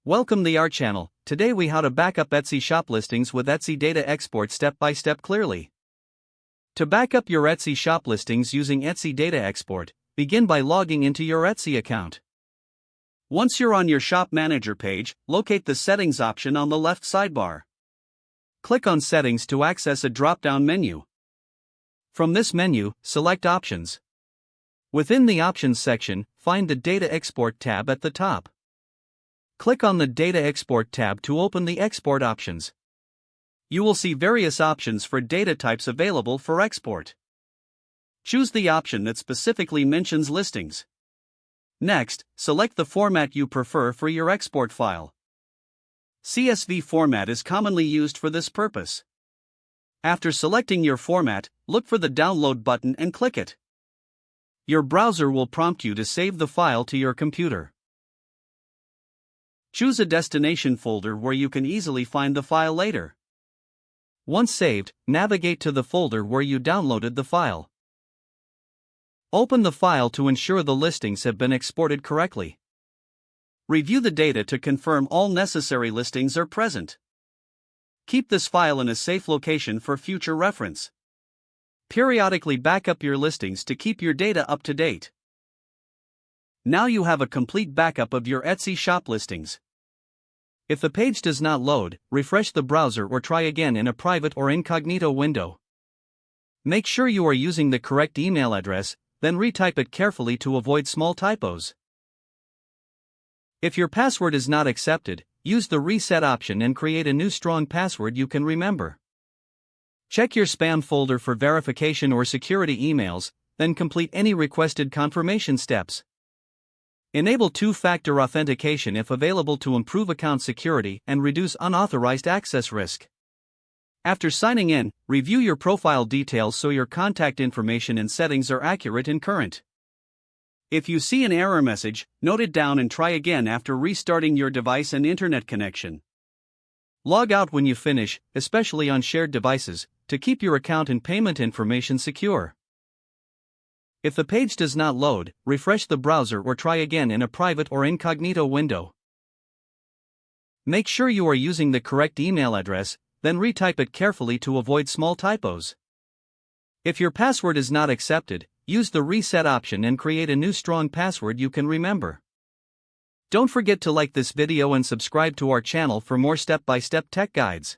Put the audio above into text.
Welcome to our channel. Today we how to back up Etsy shop listings with Etsy Data Export step by step clearly. To back up your Etsy shop listings using Etsy Data Export, begin by logging into your Etsy account. Once you're on your Shop Manager page, locate the Settings option on the left sidebar. Click on Settings to access a drop-down menu. From this menu, select Options. Within the Options section, find the Data Export tab at the top. Click on the Data Export tab to open the export options. You will see various options for data types available for export. Choose the option that specifically mentions listings. Next, select the format you prefer for your export file. CSV format is commonly used for this purpose. After selecting your format, look for the Download button and click it. Your browser will prompt you to save the file to your computer. Choose a destination folder where you can easily find the file later. Once saved, navigate to the folder where you downloaded the file. Open the file to ensure the listings have been exported correctly. Review the data to confirm all necessary listings are present. Keep this file in a safe location for future reference. Periodically back up your listings to keep your data up to date. Now you have a complete backup of your Etsy shop listings. If the page does not load, refresh the browser or try again in a private or incognito window. Make sure you are using the correct email address, then retype it carefully to avoid small typos. If your password is not accepted, use the reset option and create a new strong password you can remember. Check your spam folder for verification or security emails, then complete any requested confirmation steps. Enable two-factor authentication if available to improve account security and reduce unauthorized access risk. After signing in, review your profile details so your contact information and settings are accurate and current. If you see an error message, note it down and try again after restarting your device and internet connection. Log out when you finish, especially on shared devices, to keep your account and payment information secure. If the page does not load, refresh the browser or try again in a private or incognito window. Make sure you are using the correct email address, then retype it carefully to avoid small typos. If your password is not accepted, use the reset option and create a new strong password you can remember. Don't forget to like this video and subscribe to our channel for more step-by-step tech guides.